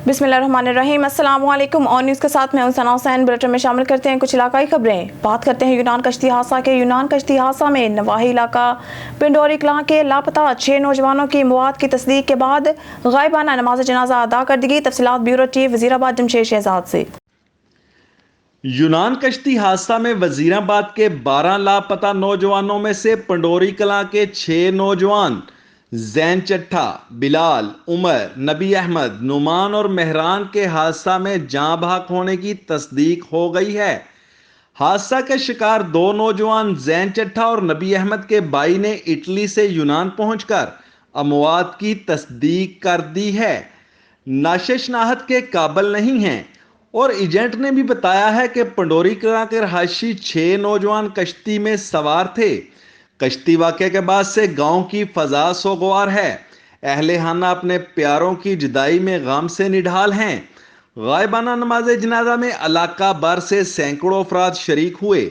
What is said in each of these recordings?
बिस्मिल्लाहिर्रहमानिर्रहीम। अस्सलाम वालेकुम। ऑन न्यूज़ के साथ मैं सना हुसैन। बुलेटिन में शामिल करते हैं कुछ इलाकाई खबरें। बात करते हैं यूनान कश्ती हादसा के। यूनान कश्ती हादसा में नवाही इलाका पिंडोरी कलां के लापता 6 नौजवानों की मौत की तस्दीक के बाद गायबाना नमाज जनाजा अदा कर दी गई। तफसीलात ब्यूरो चीफ वजीराबाद जमशेद शहजाद से। यूनान कश्ती हादसा में वजीराबाद के 12 लापता नौजवानों में से पंडोरी कलां के 6 नौजवान जैन चट्ठा, बिलाल, उमर, नबी अहमद, नुमान और मेहरान के हादसा में जाँ बहक होने की तस्दीक हो गई है। हादसा के शिकार 2 नौजवान जैन चट्ठा और नबी अहमद के भाई ने इटली से यूनान पहुंचकर अमवात की तस्दीक कर दी है। नाशे शनाहत के काबिल नहीं हैं और एजेंट ने भी बताया है कि पंडोरी कलां के रहायशी 6 नौजवान कश्ती में सवार थे। कश्ती वाक़े के बाद से गांव की फजा सोगवार है। अहले खाना अपने प्यारों की जुदाई में गम से निढाल हैं। गायबाना नमाज जनाजा में इलाका भर से सैकड़ों अफराद शरीक हुए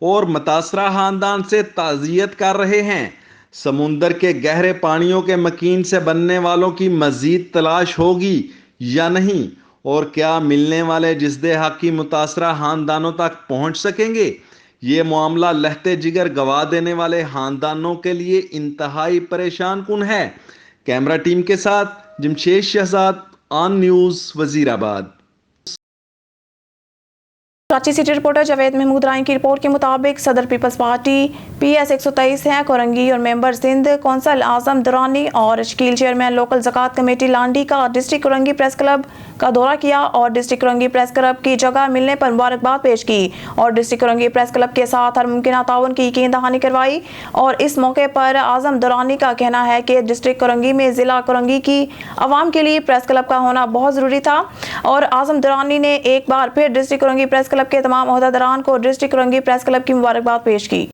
और मुतासरा खानदान से ताज़ियत कर रहे हैं। समुंदर के गहरे पानियों के मकीन से बनने वालों की मजीद तलाश होगी या नहीं, और क्या मिलने वाले जिसदे हक की मुतासरा खानदानों तक पहुंच सकेंगे। ये मामला लहते जिगर गवा देने वाले खानदानों के लिए इंतहाई परेशान कुन है। कैमरा टीम के साथ Jamshed Shahzad, on news, Wazirabad. Karachi city reporter Javed Mahmood Rai की रिपोर्ट के मुताबिक सदर पीपल्स पार्टी PS 123 हैं कोरंगी और मेंबर सिंध कौंसल आजम दुरानी और शकील चेयरमैन लोकल ज़कात कमेटी लांडी का डिस्ट्रिक्ट कोरंगी प्रेस क्लब का दौरा किया और डिस्ट्रिक्ट कोरंगी प्रेस क्लब की जगह मिलने पर मुबारकबाद पेश की और डिस्ट्रिक्ट कोरंगी प्रेस क्लब के साथ हर मुमकिन ताउन की यकीन दहानी करवाई। और इस मौके पर आजम दुरानी का कहना है कि डिस्ट्रिक्ट कोरंगी में ज़िला कोरंगी की आवाम के लिए प्रेस क्लब का होना बहुत ज़रूरी था और आजम दुरानी ने एक बार फिर डिस्ट्रिक्ट कोरंगी प्रेस क्लब के तमाम ओहदेदारान को डिस्ट्रिक्ट कोरंगी प्रेस क्लब की मुबारकबाद पेश की।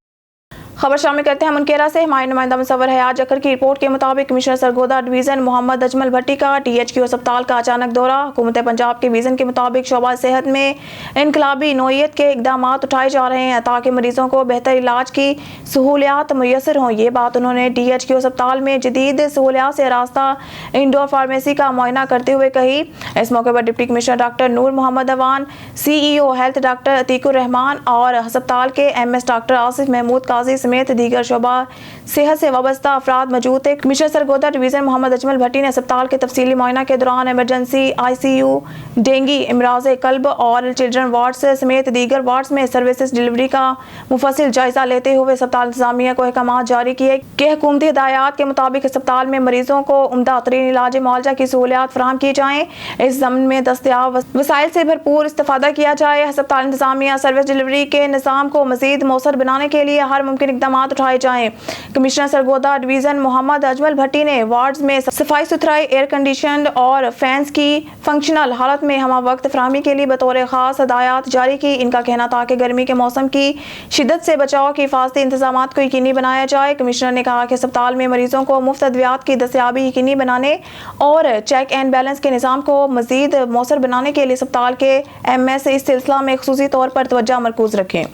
खबर शामिल करते हैं मुनकेरा से। हमारे नुमाइंदा मुसव्वर हयात जकर की रिपोर्ट के मुताबिक कमिश्नर सरगोदा डिवीज़न मोहम्मद अजमल भट्टी का THQ अस्पताल का अचानक दौरा। हुकूमत पंजाब के विज़न के मुताबिक शोबा सेहत में इनकलाबी नौइयत के इकदाम उठाए जा रहे हैं ताकि मरीजों को बेहतर इलाज की सहूलियात मुयसर हों। ये बात उन्होंने THQ अस्पताल में जदीद सहूलियात से रास्ता इंडोर फार्मेसी का मुआयना करते हुए कही। इस मौके पर deputy commissioner doctor Noor Mohammad Awan, CEO health doctor Atiqur Rehman और अस्पताल के MS डॉक्टर आसिफ महमूद काजी समेत दीगर शोबा सेहत से वाबस्ता अफराद मौजूद थे। कमिश्नर सरगोदा डिवीज़न मोहम्मद अजमल भट्टी ने अस्पताल के तफसीली मुआयना के दौरान इमरजेंसी, ICU, डेंगी, इमराज कल्ब और चिल्ड्रन वार्ड्स समेत दीगर वार्ड्स में सर्विसेज डिलीवरी का मुफस्सिल जायजा लेते हुए अस्पताल इंतजामिया को अहकाम जारी किए कि हुकूमती हिदायत के मुताबिक अस्पताल में मरीजों को उम्दा तरीन इलाज मुआवजा की सहूलियात फराहम की जाएँ। इस ज़मीन में दस्तयाब वसाइल से भरपूर इस्तेफादा किया जाए। अस्पताल इंतजामिया सर्विस डिलीवरी के निज़ाम को मज़ीद मौसर बनाने के लिए हर मुमकिन इक़दाम उठाए जाएं। कमिश्नर सरगोदा डिवीज़न मोहम्मद अजमल भट्टी ने वार्ड्स में सफाई सुथराई, एयर कंडीशन और फैंस की फंक्शनल हालत में हमा वक्त फराहमी के लिए बतौर खास हदायत जारी की। इनका कहना था कि गर्मी के मौसम की शिद्दत से बचाव के हिफाजती इंतजाम को यकीनी बनाया जाए। कमिश्नर ने कहा कि अस्पताल में मरीजों को मुफ्त अद्वियात की दस्तयाबी यकीनी बनाने और चेक एंड बैलेंस के निज़ाम को मज़ीद मौसर बनाने के लिए अस्पताल के MS इस सिलसिला में खुसूसी तौर पर तवज्जो मरकूज रखें।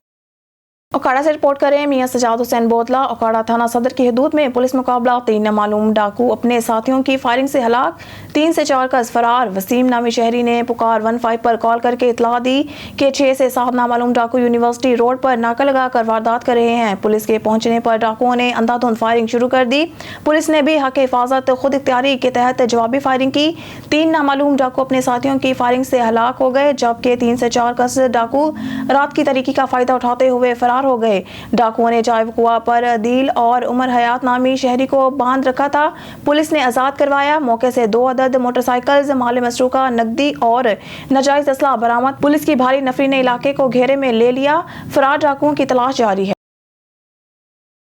ओकाड़ा से रिपोर्ट करें मियां सजाद हुसैन बोतला। ओकाड़ा थाना सदर की हदूद में पुलिस मुकाबला। 3 नामालूम डाकू अपने साथियों की फायरिंग से हलाक, 3 से 4 का फरार। वसीम नामी शहरी ने पुकार 15 पर कॉल करके इतला दी कि 6 से 7 नामालूम डाकू यूनिवर्सिटी रोड पर नाका लगाकर वारदात कर रहे हैं। पुलिस के पहुंचने पर डाकुओं ने अंधाधुंध फायरिंग शुरू कर दी। पुलिस ने भी हक हिफाजत खुद इख्तियारी के तहत जवाबी फायरिंग की। 3 नामालूम डाकू अपने साथियों की फायरिंग से हलाक हो गए जबकि 3 से 4 का डाकू रात की तारीकी का फायदा उठाते हुए फरार हो गए। डाकुओं ने जायब कुआ पर अदील और उमर हयात नामी शहरी को बांध रखा था। पुलिस ने आजाद करवाया। मौके से 2 अदद मोटरसाइकिल्स, माल मसरूका, नकदी और नाजायज असला बरामद। पुलिस की भारी नफरी ने इलाके को घेरे में ले लिया। फरार डाकुओं की तलाश जारी है।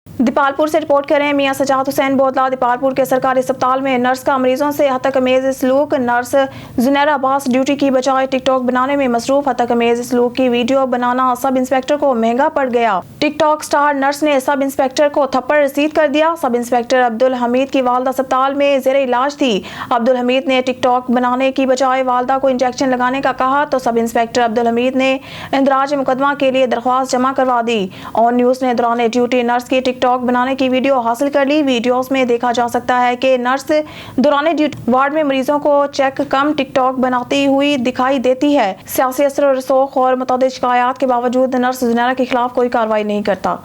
दीपालपुर से रिपोर्ट करें मियां सजाद हुसैन बोतला। दीपालपुर के सरकारी अस्पताल में नर्स का मरीजों से हतकमेज सलूक। नर्स जुनैरा अब्बास ड्यूटी की बजाय टिकटॉक बनाने में मसरूफ। हतकमेज सलूक की वीडियो बनाना सब इंस्पेक्टर को महंगा पड़ गया। टिकटॉक स्टार नर्स ने सब इंस्पेक्टर को थप्पड़ रसीद कर दिया। सब इंस्पेक्टर अब्दुल हमीद की वालदा अस्पताल में जेर इलाज थी। अब्दुल हमीद ने टिकटॉक बनाने की बजाय वालदा को इंजेक्शन लगाने का कहा तो सब इंस्पेक्टर अब्दुल हमीद ने इंदराज मुकदमा के लिए दरख्वास्त जमा करवा दी। ऑन न्यूज़ ने दौरान ड्यूटी नर्स की टिकटॉक ٹاک بنانے کی ویڈیو حاصل کر لی۔ ویڈیوز میں دیکھا جا سکتا ہے کہ نرس دوران ڈیوٹی وارڈ میں مریضوں کو چیک کم ٹک ٹاک بناتی ہوئی دکھائی دیتی ہے۔ سیاسی اثر و رسوخ اور متعدد شکایات کے باوجود نرس زنیرہ کے خلاف کوئی کارروائی نہیں کرتا۔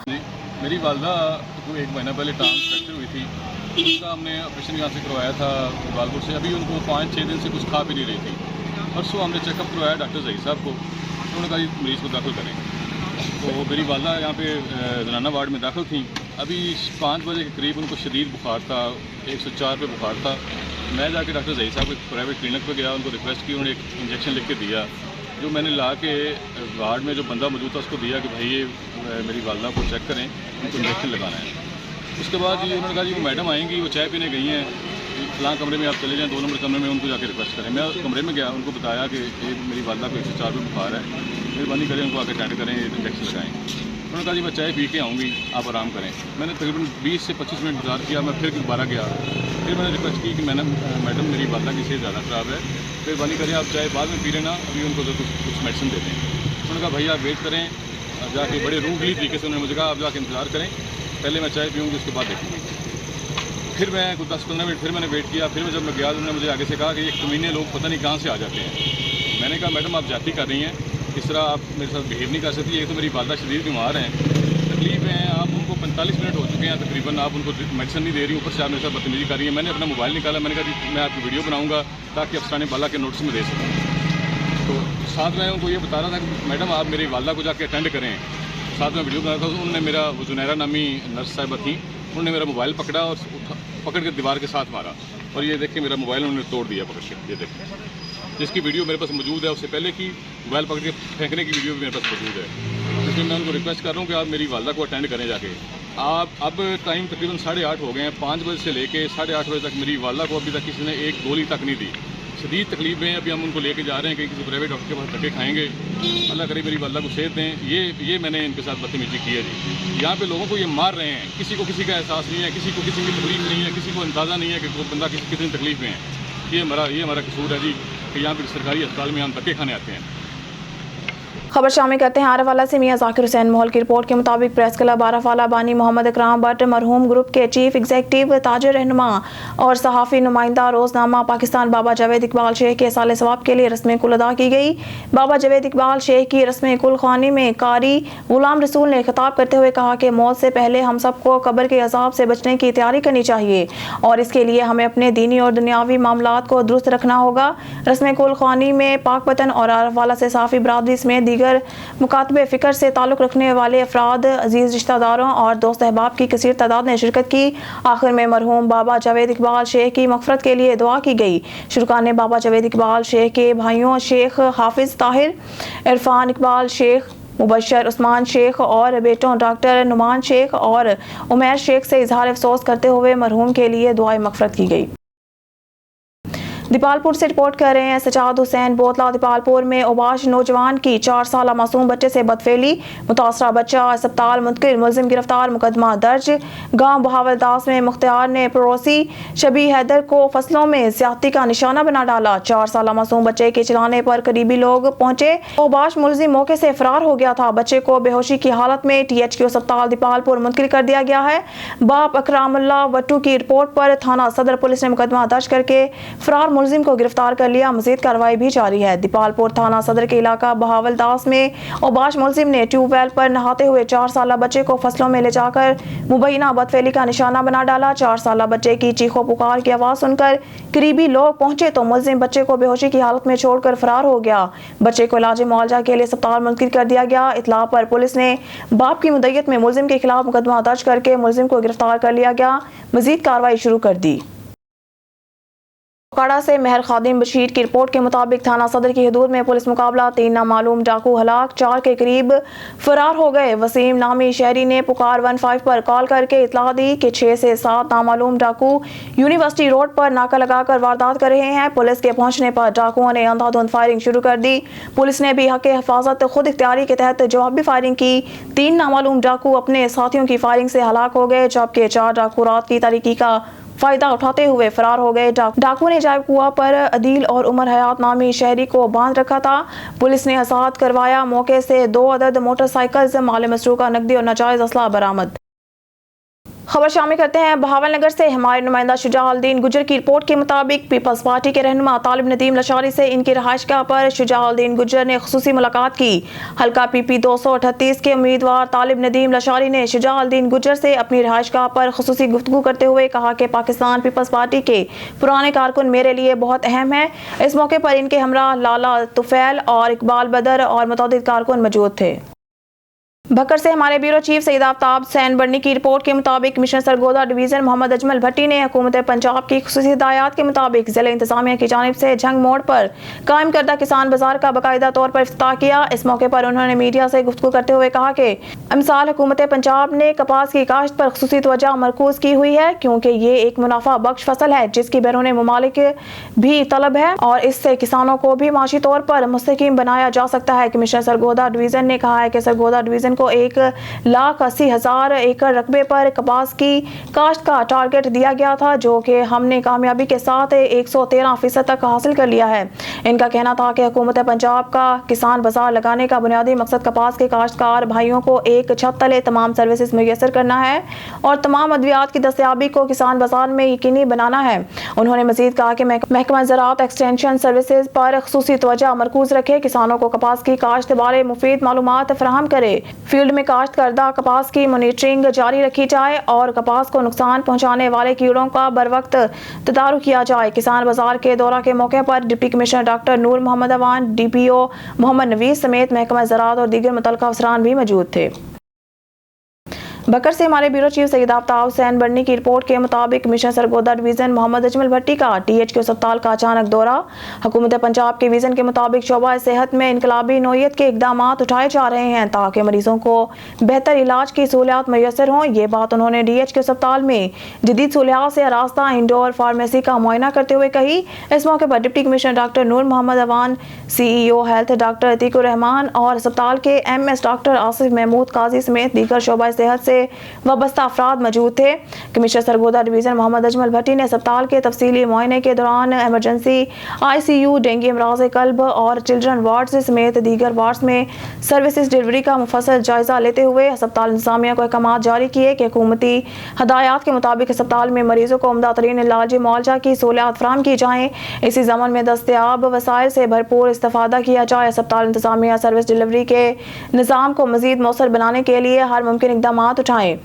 میری والدہ کو 1 مہینہ پہلے ٹانگ فریکچر ہوئی تھی، اس کا ہم نے آپریشن یہاں سے کروایا تھا بالپور سے۔ ابھی ان کو 5-6 دن سے کچھ کھا بھی نہیں رہی تھی۔ پرسوں ہم نے چیک اپ کروایا ڈاکٹر ظہیر صاحب کو، انہوں نے کہا یہ مریض کو داخل کریں۔ تو میری والدہ یہاں پہ زنانہ وارڈ میں داخل تھیں۔ ابھی 5 بجے کے قریب ان کو شدید بخار تھا، 104 پہ بخار تھا۔ میں جا کے ڈاکٹر ظہیر صاحب کے پرائیویٹ کلینک پہ گیا، ان کو ریکویسٹ کی، انہوں نے ایک انجیکشن لکھ کے دیا، جو میں نے لا کے وارڈ میں جو بندہ موجود تھا اس کو دیا کہ بھائی یہ میری والدہ کو چیک کریں، ان کو انجیکشن لگانا ہے۔ اس کے بعد انہوں نے کہا جی وہ میڈم آئیں گی، وہ چائے پینے گئی ہیں، فلاں کمرے میں آپ چلے جائیں، 2 نمبر کمرے میں ان کو جا کے ریکویسٹ کریں۔ میں کمرے میں گیا، ان کو بتایا کہ میری والدہ کو 104 پہ بخار ہے، مہربانی کریں ان کو آ کے اٹینڈ کریں، انجیکشن لگائیں۔ انہوں نے کہا جی میں چائے پی کے آؤں گی، آپ آرام کریں۔ میں نے تقریباً 20 سے 25 منٹ انتظار کیا، میں پھر دوبارہ گیا، پھر میں نے ریکویسٹ کی کہ میڈم میری والدہ کی صحت زیادہ خراب ہے، مہربانی کریں آپ چائے بعد میں پی لینا، ابھی ان کو کچھ میڈیسن دے دیں۔ انہوں نے کہا بھائی آپ ویٹ کریں، جا کے بڑے روڈلی طریقے سے انہوں نے مجھے کہا آپ جا کے انتظار کریں، پہلے میں چائے پیوں گی اس کے بعد دیکھوں گی۔ پھر میں کچھ 10-15 منٹ پھر میں نے ویٹ کیا، پھر جب میں گیا تو انہوں نے مجھے آگے سے کہا کہ یہ کمینے لوگ پتہ نہیں کہاں سے آ جاتے ہیں۔ میں نے کہا میڈم آپ جاتی کر رہی ہیں، اس طرح آپ میرے ساتھ بہیو نہیں کر سکتی، یہ تو میری والدہ شدید بیمار ہیں، تکلیف ہیں، آپ ان کو 45 منٹ ہو چکے ہیں تقریباً، آپ ان کو میڈیسن نہیں دے رہی، اوپر سے آپ میرے ساتھ بدتمیزی کر رہی ہیں۔ میں نے اپنا موبائل نکالا، میں نے کہا جی میں آپ کی ویڈیو بناؤں گا تاکہ افسران بالا کے نوٹس میں دے سکوں۔ تو ساتھ میں ان کو یہ بتا رہا تھا کہ میڈم آپ میری والدہ کو جا کے اٹینڈ کریں، ساتھ میں ویڈیو بنا رہا تھا۔ انہوں نے میرا وہ زنیرہ نامی نرس صاحبہ تھیں، انہوں نے میرا موبائل پکڑا اور پکڑ کے دیوار کے ساتھ مارا، اور یہ دیکھ کے میرا موبائل انہوں نے توڑ دیا پکڑ کے، یہ دیکھیں جس کی ویڈیو میرے پاس موجود ہے، اس سے پہلے کی موبائل پکڑ کے پھینکنے کی ویڈیو بھی میرے پاس موجود ہے۔ اس میں میں ان کو ریکویسٹ کر رہا ہوں کہ آپ میری والدہ کو اٹینڈ کریں جا کے۔ آپ اب ٹائم تقریباً 8:30 ہو گئے ہیں، 5 بجے سے لے کے 8:30 بجے تک میری والدہ کو ابھی تک کسی نے ایک گولی تک نہیں دی، شدید تکلیف میں۔ ابھی ہم ان کو لے کے جا رہے ہیں کہ کسی پرائیویٹ ڈاکٹر کے پاس دھکے کھائیں گے، اللہ کرے میری والدہ کو صحت دیں۔ یہ میں نے ان کے ساتھ بدتمیزی کی ہے جی۔ یہاں پہ لوگوں کو یہ مار رہے ہیں، کسی کو کسی کا احساس نہیں ہے، کسی کو کسی کی تکلیف نہیں ہے، کسی کو اندازہ نہیں ہے کہ وہ بندہ کتنی تکلیف میں ہے۔ یہ ہمارا قصور ہے جی کہ یہاں پہ سرکاری اسپتال میں ہم دھکے کھانے آتے ہیں۔ خبر شامل کرتے ہیں آرہ والا سے۔ میاں ذاکر حسین ماحول کی رپورٹ کے مطابق پریس کلب آرہ والا بانی محمد اکرام بٹ مرحوم گروپ کے چیف ایگزیکٹو، تاجر رہنما اور صحافی نمائندہ روزنامہ پاکستان بابا جاوید اقبال شیخ کے سال ثواب کے لیے رسم کل ادا کی گئی۔ بابا جاوید اقبال شیخ کی رسم کل خوانی میں قاری غلام رسول نے خطاب کرتے ہوئے کہا کہ موت سے پہلے ہم سب کو قبر کے عذاب سے بچنے کی تیاری کرنی چاہیے، اور اس کے لیے ہمیں اپنے دینی اور دنیاوی معاملات کو درست رکھنا ہوگا۔ رسم کل خوانی میں پاک وطن اور آرہ والا سے صحافی برادری سمیت دیگر مکاتب فکر سے تعلق رکھنے والے افراد، عزیز رشتہ داروں اور دوست احباب کی کثیر تعداد نے شرکت کی۔ آخر میں مرحوم بابا جاوید اقبال شیخ کی مغفرت کے لیے دعا کی گئی۔ شرکا نے بابا جاوید اقبال شیخ کے بھائیوں شیخ حافظ طاہر، عرفان اقبال شیخ، مبشر عثمان شیخ اور بیٹوں ڈاکٹر نعمان شیخ اور عمیر شیخ سے اظہار افسوس کرتے ہوئے مرحوم کے لیے دعائے مغفرت کی گئی۔ دیپالپور سے رپورٹ کر رہے ہیں سجاد حسین بوتلا۔ دیپالپور میں اوباش نوجوان کی 4 سالہ معصوم بچے سے بدفعلی، متاثرہ بچہ اسپتال منتقل، ملزم گرفتار، مقدمہ درج۔ گاؤں بہاولداس میں مختار نے پڑوسی شبی حیدر کو فصلوں میں زیادتی کا نشانہ بنا ڈالا۔ 4 سالہ معصوم بچے کے چلانے پر قریبی لوگ پہنچے، اوباش ملزم موقع سے فرار ہو گیا تھا۔ بچے کو بے ہوشی کی حالت میں THQ اسپتال دیپالپور منتقل کر دیا گیا ہے۔ باپ اکرام اللہ وٹو کی رپورٹ پر تھانہ صدر پولیس نے مقدمہ درج کر کے فرار ملزم کو گرفتار کر لیا۔ مزید کارروائی بھی جاری ہے۔ دیپالپور تھانہ صدر کے علاقہ بہاولداس میں اوباش ملزم نے ٹیوب ویل پر نہاتے ہوئے 4 سالہ بچے کو فصلوں میں لے جا کر مبینہ بدفعلی کا نشانہ بنا ڈالا۔ 4 سالہ بچے کی چیخو پکار کی آواز سن کر قریبی لوگ پہنچے تو ملزم بچے کو بے ہوشی کی حالت میں چھوڑ کر فرار ہو گیا۔ بچے کو علاج معالجہ کے لیے اسپتال منتقل کر دیا گیا۔ اطلاع پر پولیس نے باپ کی مدعیت میں ملزم کے خلاف مقدمہ درج کر کے ملزم کو گرفتار کر لیا گیا، مزید کارروائی شروع کر دی۔ کاڑا سے مہر خادم بشیر کی رپورٹ کے مطابق تھانہ صدر کی حدود میں پولیس مقابلہ، 3 نامعلوم ڈاکو ہلاک، 4 کے قریب فرار ہو گئے۔ وسیم نامی شہری نے پکار 15 پر کال کر کے اطلاع دی کہ 6 سے 7 نامعلوم ڈاکو یونیورسٹی روڈ پر ناکہ لگا کر واردات کر رہے ہیں۔ پولیس کے پہنچنے پر ڈاکوؤں نے اندھا دھند فائرنگ شروع کر دی۔ پولیس نے بھی حق حفاظت خود اختیاری کے تحت جوابی فائرنگ کی۔ 3 نامعلوم ڈاکو اپنے ساتھیوں کی فائرنگ سے ہلاک ہو گئے، جبکہ 4 ڈاکو رات کی تاریکی کا فائدہ اٹھاتے ہوئے فرار ہو گئے۔ ڈاکو نے جائب کنواں پر عدیل اور عمر حیات نامی شہری کو باندھ رکھا تھا۔ پولیس نے آزاد کروایا۔ موقع سے 2 عدد موٹر سائیکلز، مال مسروقہ، نقدی اور ناجائز اسلحہ برآمد۔ खबर शामिल करते हैं बहावल नगर से। हमारे नुमाइंदा शुजाउद्दीन गुजर की रिपोर्ट के मुताबिक पीपल्स पार्टी के रहनुमा तालिब नदीम लशारी से इनकी रहायशगाह पर शुजाउद्दीन गुजर ने खुसूसी मुलाकात की। हल्का PP 238 के उम्मीदवार तालिब नदीम लशारी ने शुजाउद्दीन गुजर से अपनी रहायशगाह पर खुसूसी गुफ्तगू करते हुए कहा कि पाकिस्तान पीपल्स पार्टी के पुराने कारकुन मेरे लिए बहुत अहम है। इस मौके पर इनके हमरा लाला तुफैल और इकबाल बदर और मुतअद्दिद कारकुन मौजूद थे। भक्कर से हमारे ब्यूरो चीफ सईद आफ्ताब सैन बर्नी की रिपोर्ट के मुताबिक कमिश्नर सरगोदा डिवीज़न मोहम्मद अजमल भट्टी ने हुकूमत पंजाब की खुसूसी हिदायत के मुताबिक ज़िला इंतजामिया की जानिब से झंग मोड़ पर कायम करदा किसान बाजार का बाकायदा तौर पर इफ्तिताह किया। इस मौके पर उन्होंने मीडिया से गुफ्तगू करते हुए कहा कि इमसाल हुकूमत पंजाब ने कपास की काश्त पर खुसूसी तवज्जो मरकूज की हुई है, क्योंकि ये एक मुनाफा बख्श फसल है जिसकी बैरून मुमालिक भी तलब है और इससे किसानों को भी माशी तौर पर मुस्तकीम बनाया जा सकता है। कमिश्नर सरगोदा डिवीज़न ने कहा है कि सरगोदा डिवीज़न को 1,80,000 एकड़ रकबे पर कपास की काश्त का टारगेट दिया गया था, जो कि हमने कामयाबी के साथ 113% तक हासिल कर लिया है। इनका कहना था कि हुकूमत पंजाब का किसान बाजार लगाने का बुनियादी मकसद कपास के काश्तकार भाइयों को एक छत तले तमाम सर्विसेज मुयस्सर करना है और तमाम अद्वियात की दस्तयाबी को किसान बाजार में यकीनी बनाना है। उन्होंने मजीद कहा कि महकमा ज़राअत एक्सटेंशन सर्विसेज पर खुसूसी तवज्जो मरकूज रखे, किसानों को कपास की काश्त बारे मुफीद मालूमात फराहम करे, फील्ड में काश्त करदा कपास की मॉनिटरिंग जारी रखी जाए और कपास को नुकसान पहुंचाने वाले कीड़ों का बर वक्त तदारुक किया जाए। किसान बाजार के दौरा के मौके पर deputy commissioner doctor Noor Mohammad Awan, DPO Mohammad नवीस समेत महकमा ज़राअत और दीगर मुतल्लिका अफसरान भी मौजूद थे। बकर से हमारे ब्यूरो चीफ सईद आफ्ताब सैन बर्नी की रिपोर्ट के मुताबिक कमिश्नर सरगोदा डिवीज़न मोहम्मद अजमल भट्टी का THQ अस्पताल का अचानक दौरा। हुकूमत पंजाब के विज़न के मुताबिक शोबा सेहत में इनकलाबी नौयत के इकदाम उठाए जा रहे हैं ताकि मरीजों को बेहतर इलाज की सहूलियात मैसर हों। ये बात उन्होंने DHQ अस्पताल में जदीद सहूलियात से आरास्ता इंडोर फार्मेसी का मुआयना करते हुए कही। इस मौके पर deputy commissioner doctor Noor Mohammad Awan, CEO health doctor Atiqur Rehman और अस्पताल के MS डॉक्टर आसिफ महमूद काजी समेत दीगर शोबा सेहत से वाबस्ता अफराद मौजूद थे। कमिश्नर सरगोदा डिवीज़न मोहम्मद अजमल भट्टी ने अस्पताल के तफसीली मुआयने के दौरान इमरजेंसी, ICU, डेंगू अमराज कल्ब और चिल्ड्रन वार्ड्स समेत दीगर वार्ड्स में सर्विसेज डिलीवरी का मुफस्सल जायजा लेते हुए अस्पताल इंतजामिया को अहकाम जारी किए कि हुकूमती हदायत के मुताबिक अस्पताल में मरीजों को उम्दा तरीन इलाजी मुआवजा की सहूलियात फराहम की जाएँ। इसी ज़मन में दस्तयाब वसाइल से भरपूर इस्तेफादा किया जाए। अस्पताल इंतजामिया सर्विस डिलीवरी के निज़ाम को मज़ीद मौसर बनाने के लिए हर मुमकिन इकदाम उठाएं।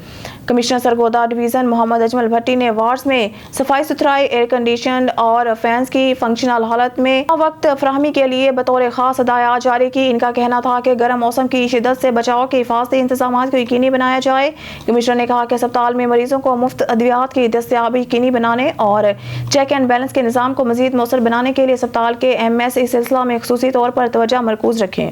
कमिश्नर सरगोदा डिवीज़न मोहम्मद अजमल भट्टी ने वार्ड्स में सफाई सुथराई, एयर कंडीशन और फैंस की फंक्शनल हालत में वक्त फराहमी के लिए बतौर खास हदायत जारी की। इनका कहना था कि गर्म मौसम की शिद्दत से बचाव के हिफाजती इंतजाम को यकीनी बनाया जाए। कमिश्नर ने कहा कि अस्पताल में मरीजों को मुफ्त अद्वियात की दस्तयाबी यकीनी बनाने और चेक एंड बैलेंस के निज़ाम को मज़ीद मौसर बनाने के लिए अस्पताल के MS इस सिलसिला में खुसूसी तौर पर तवज्जो मरकूज रखें।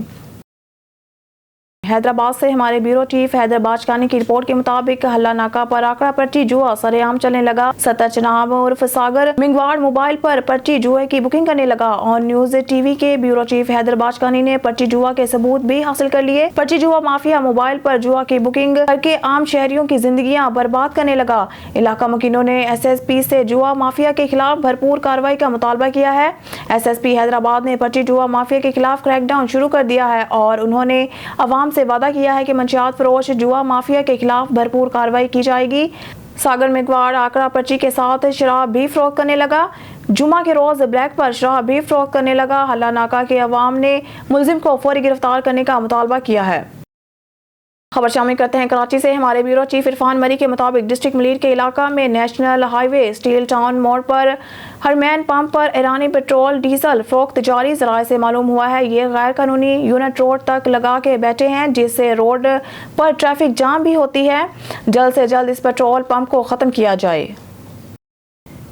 हैदराबाद से हमारे ब्यूरो चीफ हैदर बाचकानी की रिपोर्ट के मुताबिक हल्ला नाका पर आंकड़ा पर्ची जुआ सरेआम चलने लगा। सत्तर चनाब उर्फ सागर मिंगवाड़ मोबाइल पर पर्ची जुए की बुकिंग करने लगा। ऑन न्यूज TV के ब्यूरो चीफ हैदर बाचकानी ने पर्ची जुआ के सबूत भी हासिल कर लिए। पर्ची जुआ माफिया मोबाइल पर जुआ की बुकिंग करके आम शहरियों की जिंदगियां बर्बाद करने लगा। इलाका मुकीनों ने SSP से जुआ माफिया के खिलाफ भरपूर कार्रवाई का मुतालबा किया है। SSP हैदराबाद ने पर्ची जुआ माफिया के खिलाफ क्रैकडाउन शुरू कर दिया है और उन्होंने अवाम से वादा किया है कि मंशियात फरोश जुआ माफिया के खिलाफ भरपूर कार्रवाई की जाएगी। सागर मिंगवाड़ आंकड़ा पर्ची के साथ शराब भी फरोख्त करने लगा। जुमा के रोज ब्लैक पर शराब भी फरोख्त करने लगा। हल्ला नाका के अवाम ने मुलजिम को फौरी गिरफ्तार करने का मुतालबा किया है। खबर शामिल करते हैं कराची से। हमारे ब्यूरो चीफ इरफान मरी के मुताबिक डिस्ट्रिक्ट मलीर के इलाका में नेशनल हाईवे स्टील टाउन मोड़ पर हरमैन पंप पर ईरानी पेट्रोल डीजल फरोख्त जारी। ज़राए से मालूम हुआ है ये गैर कानूनी यूनिट रोड तक लगा के बैठे हैं, जिससे रोड पर ट्रैफिक जाम भी होती है। जल्द से जल्द इस पेट्रोल पंप को ख़त्म किया जाए।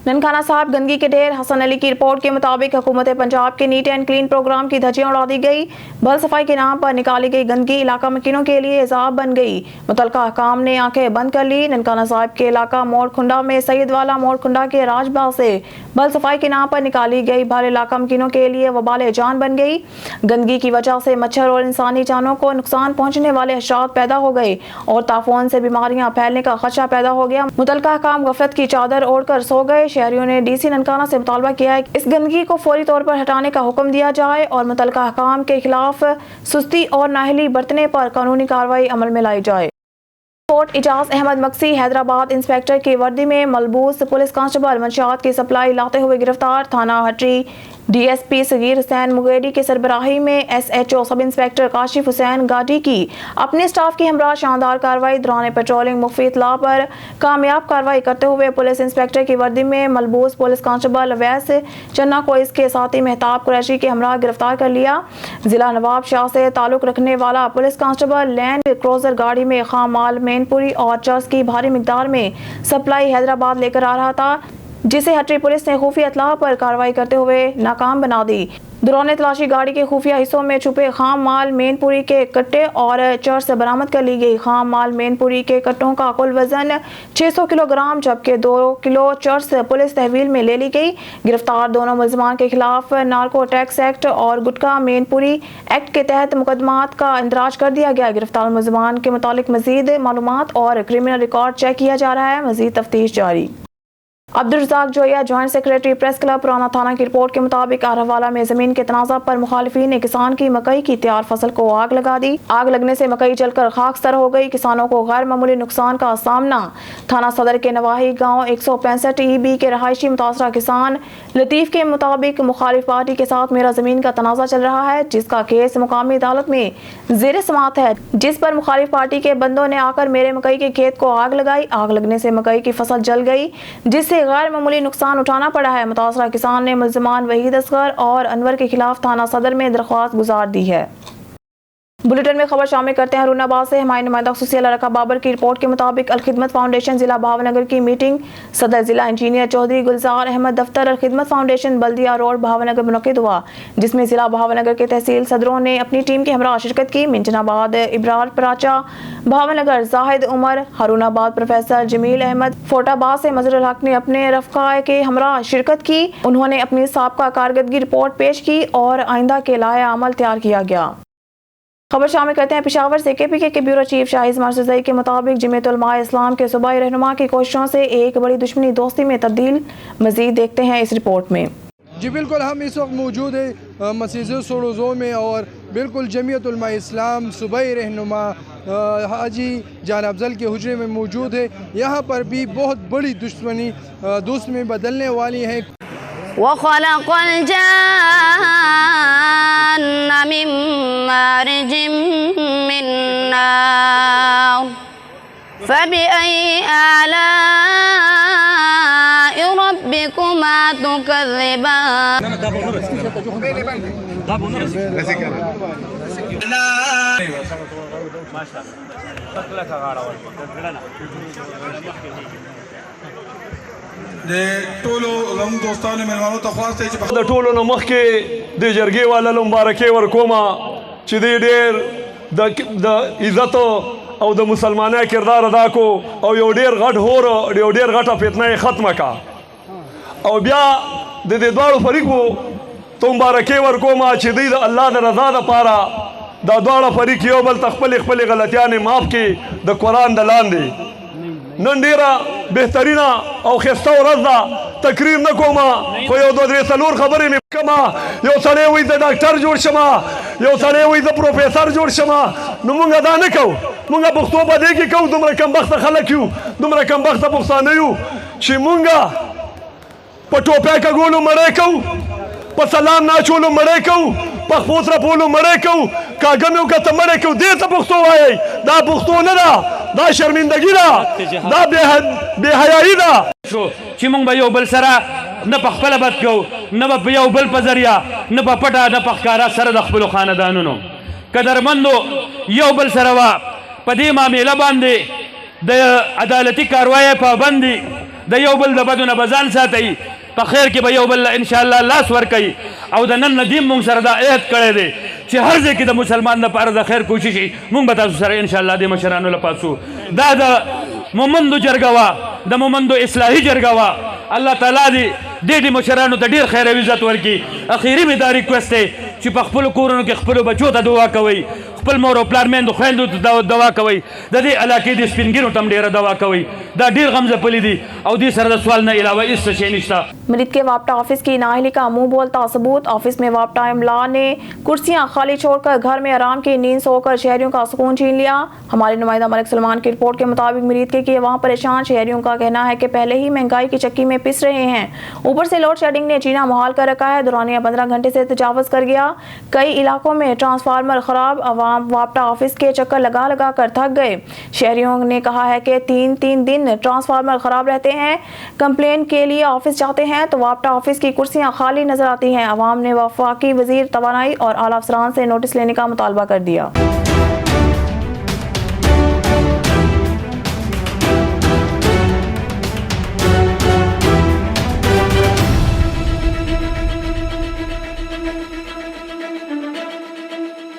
ननकाना साहब गंदगी के ढेर। हसन अली की रिपोर्ट के मुताबिक हुकूमत पंजाब के नीट एंड क्लीन प्रोग्राम की धज्जियां उड़ा दी गई। बल सफाई के नाम पर निकाली गई गंदगी इलाका मकीनों के लिए इजाब बन गई। मुतलका हकाम ने आंखें बंद कर ली। ननकाना साहब के इलाका मोड़ खुंडा में सईद वाला मोड़ खुंडा के राजबाग से बल सफाई के नाम पर निकाली गई भर इलाका मकीनों के लिए वबाल जान बन गई। गंदगी की वजह से मच्छर और इंसानी जानों को नुकसान पहुँचने वाले हशरात पैदा हो गए और ताफून से बीमारियां फैलने का खदशा पैदा हो गया। मुतलका हकाम गफलत की चादर ओढ़कर सो गए। शहरियों ने DC ननकाना से मुतालबा किया है कि इस गंदगी को फौरी तौर पर हटाने का हुक्म दिया जाए और मुतलका हकाम के खिलाफ सुस्ती और नाअहली बरतने पर कानूनी कार्रवाई अमल में लाई जाए। कोर्ट इजाज अहमद मक्सी हैदराबाद इंस्पेक्टर की वर्दी में मलबूस पुलिस कांस्टेबल मंशियात की सप्लाई लाते हुए गिरफ्तार। थाना हटरी डीएसपी सगीर हुसैन मुगेरी की सरबराही में SHO sub inspector Kashif Hussain गाड़ी की अपने स्टाफ की हमरा शानदार कार्रवाई दौरान पेट्रोलिंग मुख्फी इत्तला पर कामयाब कार्रवाई करते हुए पुलिस इंस्पेक्टर की वर्दी में मलबूस पुलिस कांस्टेबल अवैस चन्ना को इसके साथी मेहताब कुरैशी के हमरा गिरफ्तार कर लिया। जिला नवाब शाह से ताल्लुक रखने वाला पुलिस कांस्टेबल लैंड क्रूजर गाड़ी में खाम माल मैनपुरी और चर्च की भारी मिकदार में सप्लाई हैदराबाद लेकर आ रहा था, जिसे हटरी पुलिस ने खुफिया इत्तला पर कार्रवाई करते हुए नाकाम बना दी। दौरान तलाशी गाड़ी के खुफिया हिस्सों में छुपे खाम माल मैनपुरी के कट्टे और चर्च बरामद कर ली गई। खाम माल मैनपुरी के कट्टों का कुल वजन 600 किलोग्राम जबकि 2 किलो चर्च पुलिस तहवील में ले ली गई। गिरफ्तार दोनों मुलजमान के खिलाफ नार्को टैक्स एक्ट और गुटखा मैनपुरी एक्ट के तहत मुकदमात का इंदराज कर दिया गया। गिरफ्तार मुलजमान के मुतालिक मजीद मालूमात और क्रिमिनल रिकॉर्ड चेक किया जा रहा है। मजीद तफ्तीश जारी। Abdul Razzaq Joya joint secretary press club पुराना थाना की रिपोर्ट के मुताबिक आहरवाला में जमीन के तनाज़ा पर मुखालिफिन ने किसान की मकई की तैयार फसल को आग लगा दी। आग लगने से मकई जलकर खाकसर हो गई। किसानों को गैर मामूली नुकसान का सामना। थाना सदर के नवाही गांव 165 EB के रहायशी मुतासरा किसान लतीफ के मुताबिक मुखालिफ पार्टी के साथ मेरा जमीन का तनाज़ा चल रहा है, जिसका केस मुकामी अदालत में ज़ेर समाअत है, जिस पर मुखालिफ पार्टी के बंदों ने आकर मेरे मकई के खेत को आग लगाई। आग लगने से मकई की फसल जल गई, जिससे गैर मामूली नुकसान उठाना पड़ा है। मुतासरा किसान ने मुल्ज़मान वहीद असगर और अनवर के खिलाफ थाना सदर में दरख्वास्त गुजार दी है। बुलेटिन में खबर शामिल करते हैं हरूनाबाद से। हमारे नुमाइंदा खुसूसी रका बाबर की रिपोर्ट के मुताबिक अलखिदमत फाउंडेशन जिला भावनगर की मीटिंग सदर जिला इंजीनियर चौधरी गुलजार अहमद दफ्तर अलखिदमत फाउंडेशन बल्दिया रोड भावनगर मुनक्किद हुआ, जिसमें जिला भावनगर के तहसील सदरों ने अपनी टीम के हमरा शिरकत की। मिंटनाबाद इब्रार पराचा, भावनगर जाहिद उमर, हरूनाबाद प्रोफेसर जमील अहमद, फोटाबाद से मजरुल हक ने अपने रफ़क़ा के हमरा शिरकत की। उन्होंने अपनी साबका कारकर्दगी रिपोर्ट पेश की और आइंदा के लाए अमल तैयार किया गया। खबर शामिल करते हैं पेशावर से। KPK के ब्यूरो चीफ शाहिद मरसज़ई के मुताबिक जमीयत उलमा इस्लाम के सूबाई रहनुमा की कोशिशों से एक बड़ी दुश्मनी दोस्ती में तब्दील। मजीद देखते हैं इस रिपोर्ट में। जी बिल्कुल, हम इस वक्त मौजूद है मस्जिद सोरोज़ो में और बिल्कुल जमीयत उलमा इस्लाम सूबाई रहनुमा हाजी जान अफजल के हुजरे में मौजूद है। यहाँ पर भी बहुत बड़ी दुश्मनी दोस्त में बदलने वाली है। वख़लक़ल जान्न मिन मारिजिम मिन नार फबिअय्यि आलाइ रब्बिकुमा तुकज़्ज़िबान। د ټولو زموږ دوستانو مېلمانو ته خواست دی چې د ټولو نه مخکې د جرګې والا له مبارکۍ ورکومه چې دی ډېر د عزت او د مسلمانۍ کردار ادا کو او یو ډېر غټ هور یو ډېر غټه فتنه یې ختمه کا او بیا د دې دواړو فریقو ته مبارکۍ ورکومه چې دوی د الله د رضا دپاره دا دواړه فریق یو بل ته خپلې غلطیانې معاف کړي د قرآن د لاندې. نن ډیره بهترینه او ښایسته ورځ ده، تقریر نه کومه خو یو دوه درې څلور خبرې مې کومه. یو سړی وایي زه ډاکټر جوړ شمه، یو سړی وایي زه پروفیسر جوړ شمه. نو مونږ دا نه کوو، مونږ پښتو په دې کې کوو. دومره کمبخته خلک یو، دومره کمبخته پښتانه یو چې مونږ په ټوپۍ کږولو مړی کوو، په سلام ناچولو مړی کوو، په خپوس راپولو مړی کوو، کاږه مې وکړه ته مړی کوو. دې ته پښتو وایئ. دا پښتو نه ده، دا شرمندګي ده، دا بې حیایي ده. چې موږ به یو بل سره نه په خپله بد کوو، نه به په یو بل په ذریعه، نه په پټه نه په ښکاره سره د خپلو خاندانونو قدرمندو یو بل سره وه په دې معامله باندې د عدالتي کاروایۍ پابند دي. د یو بل د بدو نه به ځان ساتئ، په خیر کې به یو بل انشاءالله لاس ورکوي. او د نن نه دیم موږ سره دا عهد کړی دی چې هر ځای کې د مسلمان لپاره د خیر کوشش وي. موږ به تاسو سره انشاءالله د مشرانو له پاسو. دا د مومندو جرګه وه، د مومندو اصلاحي جرګه وه. الله تعالی دې مشرانو ته ډېر خیر او عزت ورکړي. اخیري مې دا ریکویسټ دی چې په خپلو کورونو کې خپلو بچو ته دعا کوئ، خپل مور او پلار میندو خویندو ته دوا کوئ د دې علاقې د سپین ږیرو ته هم ډېره دوا کوئ دا ډېر غم ځپلي دي او دې سره د سوال نه علاوه هېڅ څه شی نشته. مریض کے وابٹہ آفس کی نااہلی کا منہ بولتا ثبوت. آفس میں وابٹہ املا نے کرسیاں خالی چھوڑ کر گھر میں آرام کی نیند سو کر شہریوں کا سکون چھین لیا. ہمارے نمائندہ ملک سلمان کی رپورٹ کے مطابق مریض کے وہاں پریشان شہریوں کا کہنا ہے کہ پہلے ہی مہنگائی کی چکی میں پس رہے ہیں, اوپر سے لوڈ شیڈنگ نے جینا محال کر رکھا ہے. دورانیہ 15 گھنٹے سے تجاوز کر گیا. کئی علاقوں میں ٹرانسفارمر خراب, عوام وابٹہ آفس کے چکر لگا لگا کر تھک گئے. شہریوں نے کہا ہے کہ 3 دن ٹرانسفارمر خراب رہتے ہیں. کمپلین کے لیے آفس جاتے ہیں تو وابٹہ آفس کی کرسیاں خالی نظر آتی ہیں. عوام نے وفاقی وزیر توانائی اور اعلیٰ افسران سے نوٹس لینے کا مطالبہ کر دیا.